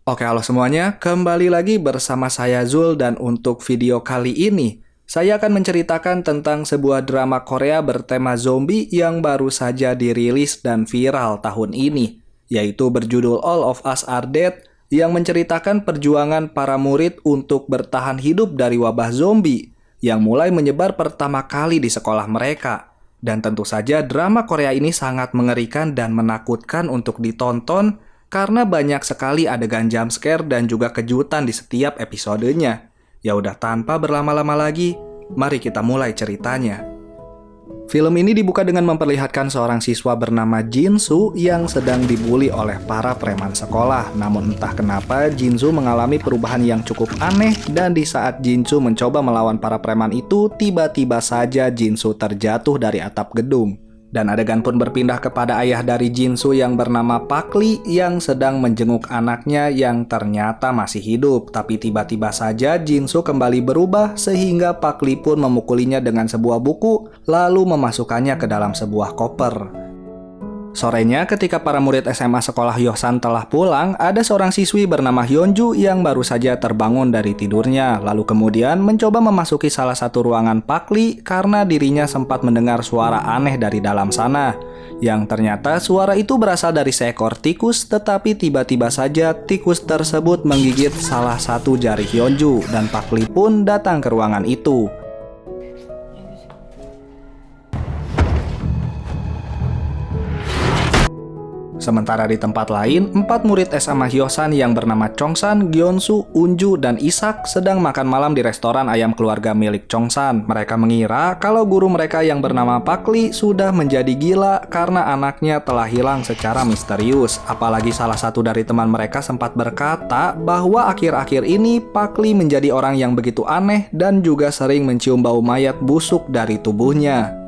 Oke, halo semuanya. Kembali lagi bersama saya Zul dan untuk video kali ini, saya akan menceritakan tentang sebuah drama Korea bertema zombie yang baru saja dirilis dan viral tahun ini, yaitu berjudul All of Us Are Dead yang menceritakan perjuangan para murid untuk bertahan hidup dari wabah zombie yang mulai menyebar pertama kali di sekolah mereka. Dan tentu saja drama Korea ini sangat mengerikan dan menakutkan untuk ditonton karena banyak sekali adegan jump scare dan juga kejutan di setiap episodenya. Ya udah tanpa berlama-lama lagi, mari kita mulai ceritanya. Film ini dibuka dengan memperlihatkan seorang siswa bernama Jinsu yang sedang dibully oleh para preman sekolah. Namun entah kenapa Jinsu mengalami perubahan yang cukup aneh dan di saat Jinsu mencoba melawan para preman itu, tiba-tiba saja Jinsu terjatuh dari atap gedung. Dan adegan pun berpindah kepada ayah dari Jinsu yang bernama Pak Lee yang sedang menjenguk anaknya yang ternyata masih hidup. Tapi tiba-tiba saja Jinsu kembali berubah sehingga Pak Lee pun memukulinya dengan sebuah buku lalu memasukkannya ke dalam sebuah koper. Sorenya ketika para murid SMA sekolah Hyosan telah pulang, ada seorang siswi bernama Hyunju yang baru saja terbangun dari tidurnya, lalu kemudian mencoba memasuki salah satu ruangan Pak Lee karena dirinya sempat mendengar suara aneh dari dalam sana. Yang ternyata suara itu berasal dari seekor tikus, tetapi tiba-tiba saja tikus tersebut menggigit salah satu jari Hyunju dan Pak Lee pun datang ke ruangan itu. Sementara di tempat lain, 4 murid SMA Hyosan yang bernama Chongsan, Gyonsu, Unju, dan Isak sedang makan malam di restoran ayam keluarga milik Chongsan. Mereka mengira kalau guru mereka yang bernama Pak Lee sudah menjadi gila karena anaknya telah hilang secara misterius. Apalagi salah satu dari teman mereka sempat berkata bahwa akhir-akhir ini Pak Lee menjadi orang yang begitu aneh dan juga sering mencium bau mayat busuk dari tubuhnya.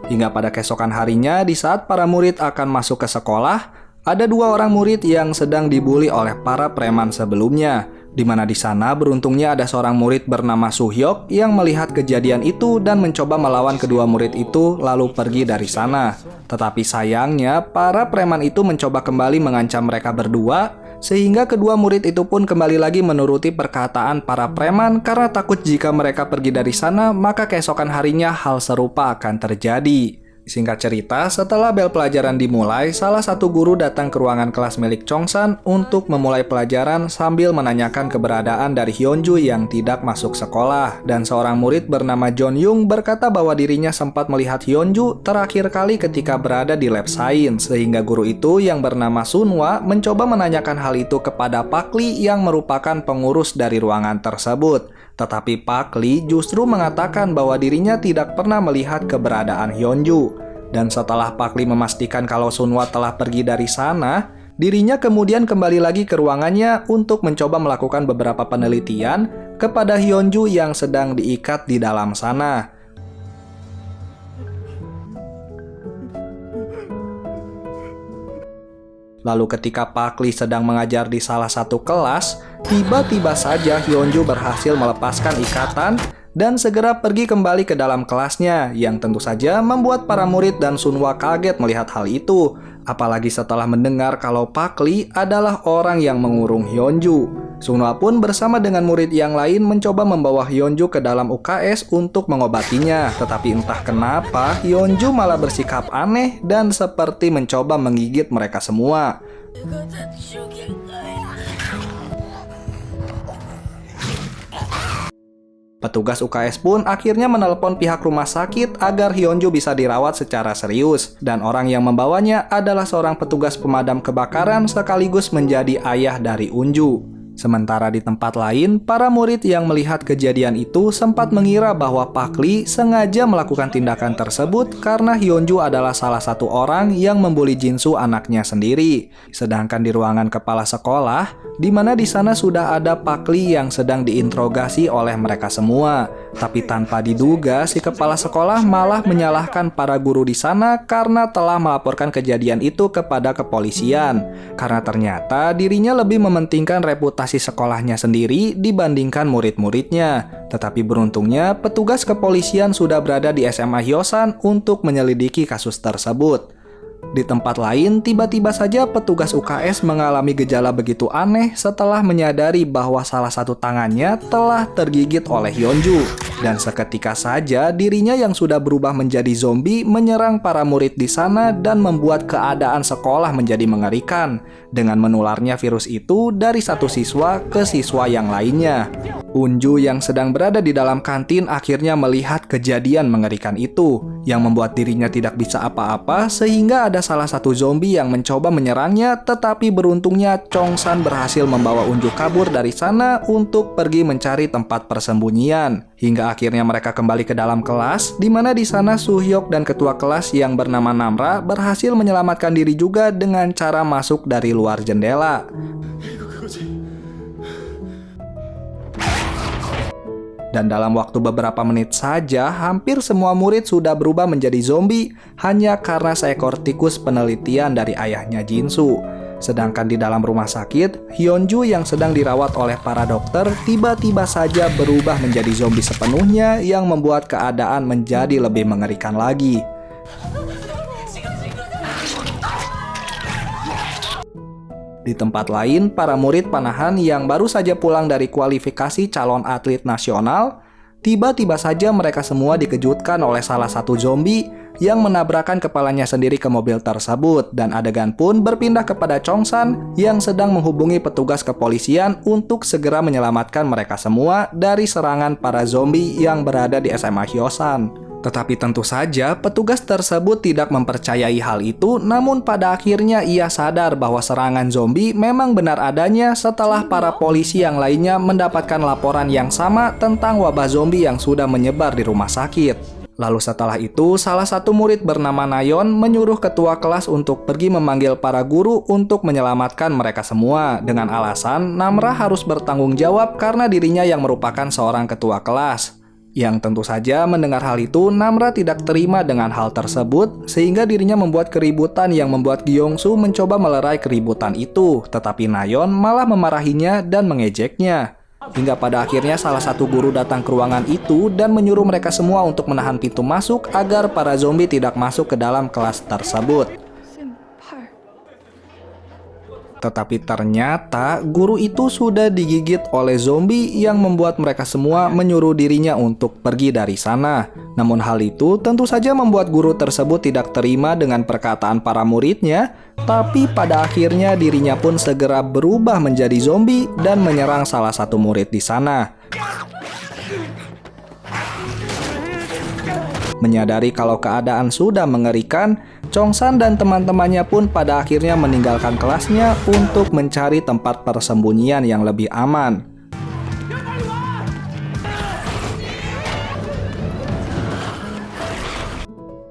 Hingga pada keesokan harinya, di saat para murid akan masuk ke sekolah, ada 2 orang murid yang sedang dibully oleh para preman sebelumnya. Di mana di sana beruntungnya ada seorang murid bernama Suhyok yang melihat kejadian itu dan mencoba melawan kedua murid itu lalu pergi dari sana. Tetapi sayangnya, para preman itu mencoba kembali mengancam mereka berdua, sehingga kedua murid itu pun kembali lagi menuruti perkataan para preman karena takut jika mereka pergi dari sana, maka keesokan harinya hal serupa akan terjadi. Singkat cerita, setelah bel pelajaran dimulai, salah satu guru datang ke ruangan kelas milik Chongsan untuk memulai pelajaran sambil menanyakan keberadaan dari Hyunju yang tidak masuk sekolah. Dan seorang murid bernama John Young berkata bahwa dirinya sempat melihat Hyunju terakhir kali ketika berada di lab sains, sehingga guru itu yang bernama Sunwa mencoba menanyakan hal itu kepada Pak Lee yang merupakan pengurus dari ruangan tersebut. Tetapi Pak Lee justru mengatakan bahwa dirinya tidak pernah melihat keberadaan Hyunju. Dan setelah Pak Lee memastikan kalau Sunwa telah pergi dari sana, dirinya kemudian kembali lagi ke ruangannya untuk mencoba melakukan beberapa penelitian kepada Hyunju yang sedang diikat di dalam sana. Lalu ketika Pak Lee sedang mengajar di salah satu kelas, tiba-tiba saja Hyunju berhasil melepaskan ikatan dan segera pergi kembali ke dalam kelasnya, yang tentu saja membuat para murid dan Sunwa kaget melihat hal itu, apalagi setelah mendengar kalau Pak Lee adalah orang yang mengurung Hyunju. Sunwa pun bersama dengan murid yang lain mencoba membawa Hyunju ke dalam UKS untuk mengobatinya, tetapi entah kenapa Hyunju malah bersikap aneh dan seperti mencoba menggigit mereka semua. Petugas UKS pun akhirnya menelepon pihak rumah sakit agar Hyunju bisa dirawat secara serius, dan orang yang membawanya adalah seorang petugas pemadam kebakaran sekaligus menjadi ayah dari Unju. Sementara di tempat lain, para murid yang melihat kejadian itu sempat mengira bahwa Pak Lee sengaja melakukan tindakan tersebut karena Hyunju adalah salah satu orang yang membuli Jinsu anaknya sendiri. Sedangkan di ruangan kepala sekolah, di mana di sana sudah ada Pak Lee yang sedang diinterogasi oleh mereka semua. Tapi tanpa diduga, si kepala sekolah malah menyalahkan para guru di sana karena telah melaporkan kejadian itu kepada kepolisian. Karena ternyata dirinya lebih mementingkan reputasi sekolahnya sendiri dibandingkan murid-muridnya. Tetapi beruntungnya petugas kepolisian sudah berada di SMA Hyosan untuk menyelidiki kasus tersebut. Di tempat lain, tiba-tiba saja petugas UKS mengalami gejala begitu aneh setelah menyadari bahwa salah satu tangannya telah tergigit oleh Hyunju. Dan seketika saja dirinya yang sudah berubah menjadi zombie menyerang para murid di sana dan membuat keadaan sekolah menjadi mengerikan dengan menularnya virus itu dari satu siswa ke siswa yang lainnya. Unju yang sedang berada di dalam kantin akhirnya melihat kejadian mengerikan itu, yang membuat dirinya tidak bisa apa-apa sehingga ada salah satu zombie yang mencoba menyerangnya, tetapi beruntungnya Chongsan berhasil membawa Unju kabur dari sana untuk pergi mencari tempat persembunyian. Hingga akhirnya mereka kembali ke dalam kelas, di mana di sana Suhyok dan ketua kelas yang bernama Namra berhasil menyelamatkan diri juga dengan cara masuk dari luar jendela. Dan dalam waktu beberapa menit saja, hampir semua murid sudah berubah menjadi zombie hanya karena seekor tikus penelitian dari ayahnya Jinsu. Sedangkan di dalam rumah sakit, Hyunju yang sedang dirawat oleh para dokter tiba-tiba saja berubah menjadi zombie sepenuhnya yang membuat keadaan menjadi lebih mengerikan lagi. Di tempat lain, para murid panahan yang baru saja pulang dari kualifikasi calon atlet nasional, tiba-tiba saja mereka semua dikejutkan oleh salah satu zombie yang menabrakkan kepalanya sendiri ke mobil tersebut, dan adegan pun berpindah kepada Chongsan yang sedang menghubungi petugas kepolisian untuk segera menyelamatkan mereka semua dari serangan para zombie yang berada di SMA Hyosan. Tetapi tentu saja petugas tersebut tidak mempercayai hal itu, namun pada akhirnya ia sadar bahwa serangan zombie memang benar adanya setelah para polisi yang lainnya mendapatkan laporan yang sama tentang wabah zombie yang sudah menyebar di rumah sakit. Lalu setelah itu, salah satu murid bernama Nayeon menyuruh ketua kelas untuk pergi memanggil para guru untuk menyelamatkan mereka semua, dengan alasan Namra harus bertanggung jawab karena dirinya yang merupakan seorang ketua kelas. Yang tentu saja mendengar hal itu, Namra tidak terima dengan hal tersebut, sehingga dirinya membuat keributan yang membuat Gyeongsu mencoba melerai keributan itu, tetapi Nayeon malah memarahinya dan mengejeknya. Hingga pada akhirnya salah satu guru datang ke ruangan itu dan menyuruh mereka semua untuk menahan pintu masuk agar para zombie tidak masuk ke dalam kelas tersebut. Tetapi ternyata guru itu sudah digigit oleh zombie yang membuat mereka semua menyuruh dirinya untuk pergi dari sana. Namun hal itu tentu saja membuat guru tersebut tidak terima dengan perkataan para muridnya, tapi pada akhirnya dirinya pun segera berubah menjadi zombie dan menyerang salah satu murid di sana. Menyadari kalau keadaan sudah mengerikan, Chongsan dan teman-temannya pun pada akhirnya meninggalkan kelasnya untuk mencari tempat persembunyian yang lebih aman.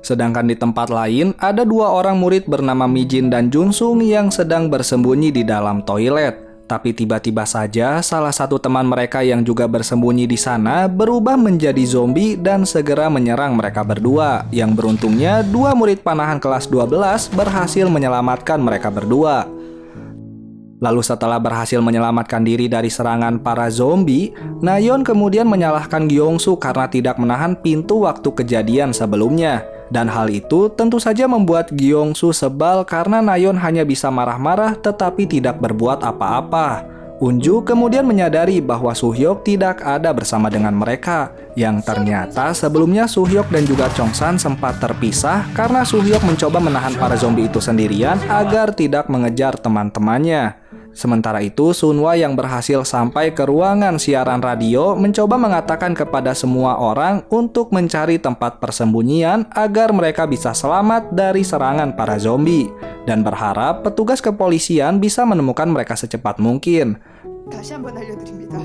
Sedangkan di tempat lain, ada dua orang murid bernama Mijin dan Junsung yang sedang bersembunyi di dalam toilet. Tapi tiba-tiba saja salah satu teman mereka yang juga bersembunyi di sana berubah menjadi zombie dan segera menyerang mereka berdua. Yang beruntungnya dua murid panahan kelas 12 berhasil menyelamatkan mereka berdua. Lalu setelah berhasil menyelamatkan diri dari serangan para zombie, Nayeon kemudian menyalahkan Gyeongsu karena tidak menahan pintu waktu kejadian sebelumnya. Dan hal itu tentu saja membuat Gyeongsu sebal karena Nayeon hanya bisa marah-marah tetapi tidak berbuat apa-apa. Unju kemudian menyadari bahwa Suhyok tidak ada bersama dengan mereka, yang ternyata sebelumnya Suhyok dan juga Chongsan sempat terpisah karena Suhyok mencoba menahan para zombie itu sendirian agar tidak mengejar teman-temannya. Sementara itu, Sunwa yang berhasil sampai ke ruangan siaran radio mencoba mengatakan kepada semua orang untuk mencari tempat persembunyian agar mereka bisa selamat dari serangan para zombie, dan berharap petugas kepolisian bisa menemukan mereka secepat mungkin. 다시 한번 알려드립니다.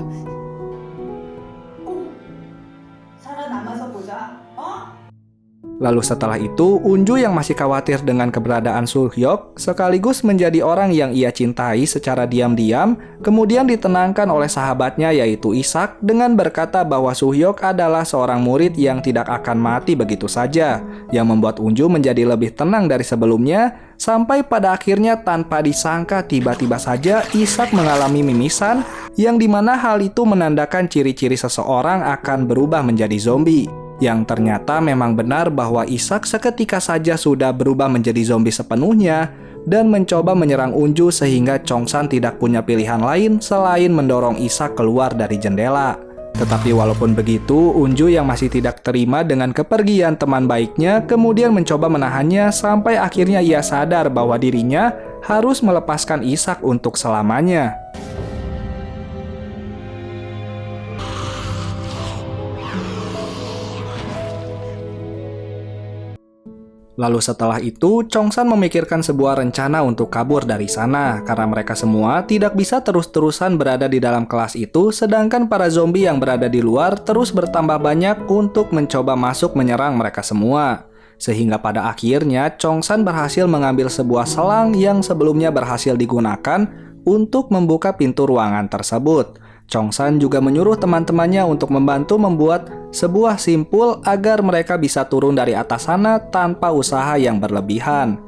살아남아서 보자. Lalu setelah itu, Unju yang masih khawatir dengan keberadaan Suhyok sekaligus menjadi orang yang ia cintai secara diam-diam, kemudian ditenangkan oleh sahabatnya yaitu Isak dengan berkata bahwa Suhyok adalah seorang murid yang tidak akan mati begitu saja, yang membuat Unju menjadi lebih tenang dari sebelumnya, sampai pada akhirnya tanpa disangka tiba-tiba saja Isak mengalami mimisan, yang dimana hal itu menandakan ciri-ciri seseorang akan berubah menjadi zombie. Yang ternyata memang benar bahwa Isak seketika saja sudah berubah menjadi zombie sepenuhnya dan mencoba menyerang Unju sehingga Chongsan tidak punya pilihan lain selain mendorong Isak keluar dari jendela. Tetapi walaupun begitu, Unju yang masih tidak terima dengan kepergian teman baiknya kemudian mencoba menahannya sampai akhirnya ia sadar bahwa dirinya harus melepaskan Isak untuk selamanya. Lalu setelah itu, Chongsan memikirkan sebuah rencana untuk kabur dari sana karena mereka semua tidak bisa terus-terusan berada di dalam kelas itu sedangkan para zombie yang berada di luar terus bertambah banyak untuk mencoba masuk menyerang mereka semua. Sehingga pada akhirnya Chongsan berhasil mengambil sebuah selang yang sebelumnya berhasil digunakan untuk membuka pintu ruangan tersebut. Chongsan juga menyuruh teman-temannya untuk membantu membuat sebuah simpul agar mereka bisa turun dari atas sana tanpa usaha yang berlebihan.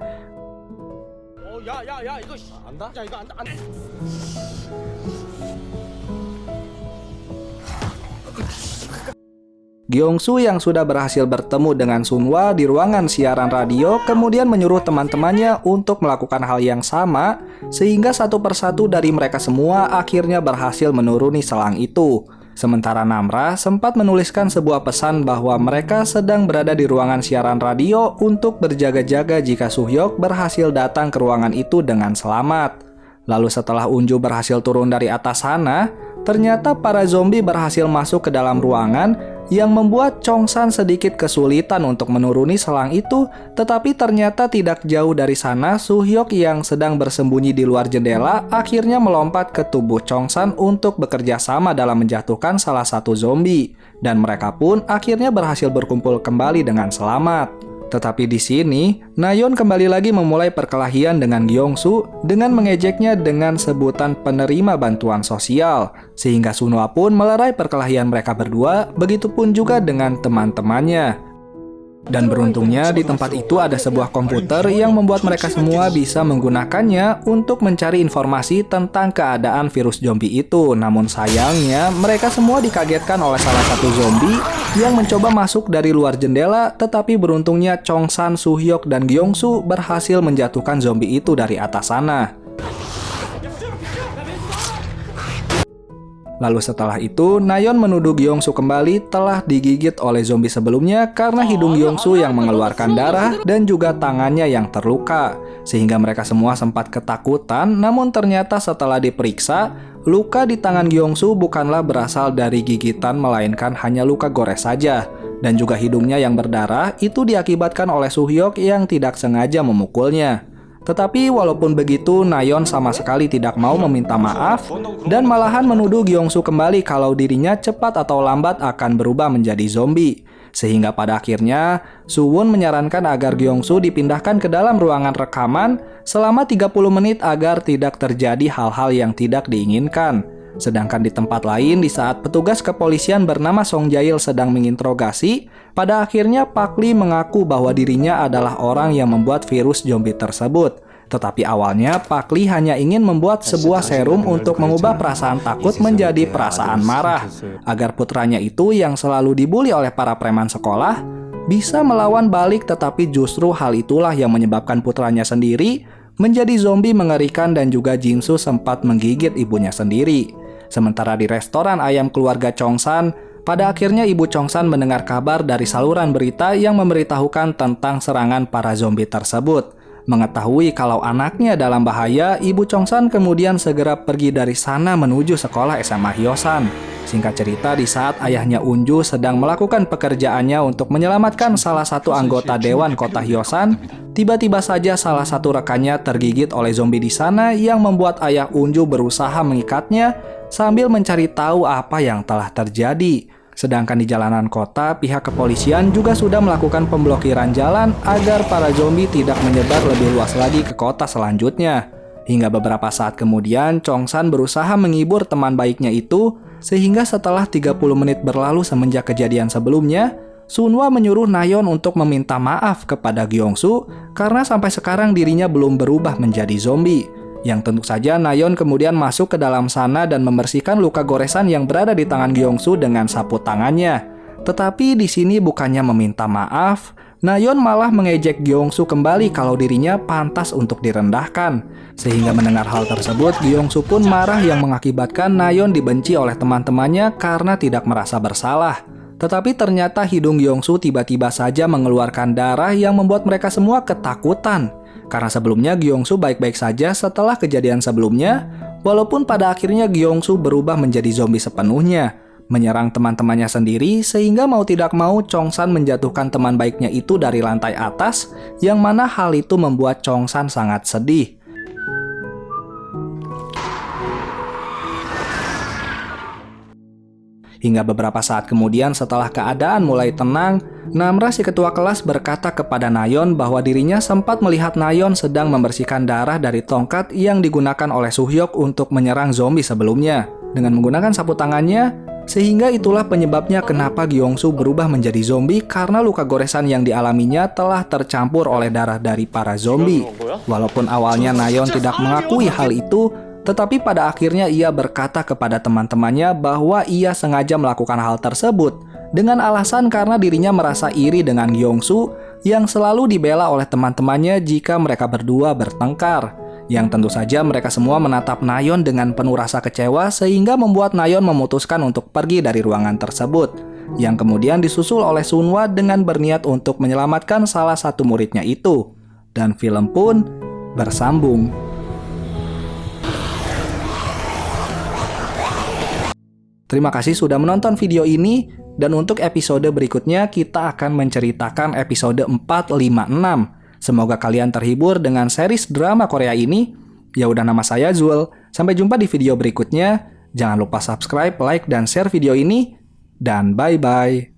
Gyeongsu yang sudah berhasil bertemu dengan Sunhwa di ruangan siaran radio kemudian menyuruh teman-temannya untuk melakukan hal yang sama sehingga satu persatu dari mereka semua akhirnya berhasil menuruni selang itu. Sementara Namra sempat menuliskan sebuah pesan bahwa mereka sedang berada di ruangan siaran radio untuk berjaga-jaga jika Suhyok berhasil datang ke ruangan itu dengan selamat. Lalu setelah Unju berhasil turun dari atas sana, ternyata para zombie berhasil masuk ke dalam ruangan yang membuat Chongsan sedikit kesulitan untuk menuruni selang itu, tetapi ternyata tidak jauh dari sana Suhyok yang sedang bersembunyi di luar jendela akhirnya melompat ke tubuh Chongsan untuk bekerja sama dalam menjatuhkan salah satu zombie, dan mereka pun akhirnya berhasil berkumpul kembali dengan selamat. Tetapi di sini, Nayeon kembali lagi memulai perkelahian dengan Gyeongsu dengan mengejeknya dengan sebutan penerima bantuan sosial, sehingga Sunhwa pun melerai perkelahian mereka berdua, begitupun juga dengan teman-temannya. Dan beruntungnya di tempat itu ada sebuah komputer yang membuat mereka semua bisa menggunakannya untuk mencari informasi tentang keadaan virus zombie itu. Namun sayangnya mereka semua dikagetkan oleh salah satu zombie yang mencoba masuk dari luar jendela, tetapi beruntungnya Chongsan, Suhyok, dan Gyeongsu berhasil menjatuhkan zombie itu dari atas sana. Lalu setelah itu, Nayeon menuduh Gyeongsu kembali telah digigit oleh zombie sebelumnya karena hidung Gyeongsu yang mengeluarkan darah dan juga tangannya yang terluka. Sehingga mereka semua sempat ketakutan, namun ternyata setelah diperiksa, luka di tangan Gyeongsu bukanlah berasal dari gigitan melainkan hanya luka gores saja. Dan juga hidungnya yang berdarah itu diakibatkan oleh Suhyok yang tidak sengaja memukulnya. Tetapi walaupun begitu, Nayeon sama sekali tidak mau meminta maaf dan malahan menuduh Gyeongsu kembali kalau dirinya cepat atau lambat akan berubah menjadi zombie. Sehingga pada akhirnya, Suwon menyarankan agar Gyeongsu dipindahkan ke dalam ruangan rekaman selama 30 menit agar tidak terjadi hal-hal yang tidak diinginkan. Sedangkan di tempat lain, di saat petugas kepolisian bernama Song Jail sedang menginterogasi, pada akhirnya Pak Lee mengaku bahwa dirinya adalah orang yang membuat virus zombie tersebut. Tetapi awalnya Pak Lee hanya ingin membuat sebuah serum untuk mengubah perasaan takut menjadi perasaan marah, agar putranya itu yang selalu dibully oleh para preman sekolah bisa melawan balik, tetapi justru hal itulah yang menyebabkan putranya sendiri menjadi zombie mengerikan dan juga Jinsu sempat menggigit ibunya sendiri. Sementara di restoran ayam keluarga Chongsan, pada akhirnya ibu Chongsan mendengar kabar dari saluran berita yang memberitahukan tentang serangan para zombie tersebut. Mengetahui kalau anaknya dalam bahaya, ibu Chongsan kemudian segera pergi dari sana menuju sekolah SMA Hyosan. Singkat cerita, di saat ayahnya Unju sedang melakukan pekerjaannya untuk menyelamatkan salah satu anggota Dewan Kota Hyosan, tiba-tiba saja salah satu rekannya tergigit oleh zombie di sana yang membuat ayah Unju berusaha mengikatnya sambil mencari tahu apa yang telah terjadi. Sedangkan di jalanan kota, pihak kepolisian juga sudah melakukan pemblokiran jalan agar para zombie tidak menyebar lebih luas lagi ke kota selanjutnya. Hingga beberapa saat kemudian, Chongsan berusaha menghibur teman baiknya itu, sehingga setelah 30 menit berlalu semenjak kejadian sebelumnya, Sunhwa menyuruh Nayeon untuk meminta maaf kepada Gyeongsu karena sampai sekarang dirinya belum berubah menjadi zombie. Yang tentu saja Nayeon kemudian masuk ke dalam sana dan membersihkan luka goresan yang berada di tangan Gyeongsu dengan sapu tangannya. Tetapi di sini bukannya meminta maaf, Nayeon malah mengejek Gyeongsu kembali kalau dirinya pantas untuk direndahkan. Sehingga mendengar hal tersebut, Gyeongsu pun marah yang mengakibatkan Nayeon dibenci oleh teman-temannya karena tidak merasa bersalah. Tetapi ternyata hidung Gyeongsu tiba-tiba saja mengeluarkan darah yang membuat mereka semua ketakutan. Karena sebelumnya Gyeongsu baik-baik saja setelah kejadian sebelumnya, walaupun pada akhirnya Gyeongsu berubah menjadi zombie sepenuhnya, menyerang teman-temannya sendiri sehingga mau tidak mau Chongsan menjatuhkan teman baiknya itu dari lantai atas, yang mana hal itu membuat Chongsan sangat sedih. Hingga beberapa saat kemudian setelah keadaan mulai tenang, Namra si ketua kelas berkata kepada Nayeon bahwa dirinya sempat melihat Nayeon sedang membersihkan darah dari tongkat yang digunakan oleh Suhyok untuk menyerang zombie sebelumnya dengan menggunakan sapu tangannya, sehingga itulah penyebabnya kenapa Gyeongsu berubah menjadi zombie karena luka goresan yang dialaminya telah tercampur oleh darah dari para zombie. Walaupun awalnya Nayeon tidak mengakui hal itu, tetapi pada akhirnya ia berkata kepada teman-temannya bahwa ia sengaja melakukan hal tersebut dengan alasan karena dirinya merasa iri dengan Gyeongsu yang selalu dibela oleh teman-temannya jika mereka berdua bertengkar. Yang tentu saja mereka semua menatap Nayeon dengan penuh rasa kecewa sehingga membuat Nayeon memutuskan untuk pergi dari ruangan tersebut, yang kemudian disusul oleh Sunhwa dengan berniat untuk menyelamatkan salah satu muridnya itu. Dan film pun bersambung. Terima kasih sudah menonton video ini, dan untuk episode berikutnya kita akan menceritakan episode 456. Semoga kalian terhibur dengan series drama Korea ini. Ya udah, nama saya Zul. Sampai jumpa di video berikutnya. Jangan lupa subscribe, like, dan share video ini. Dan bye-bye.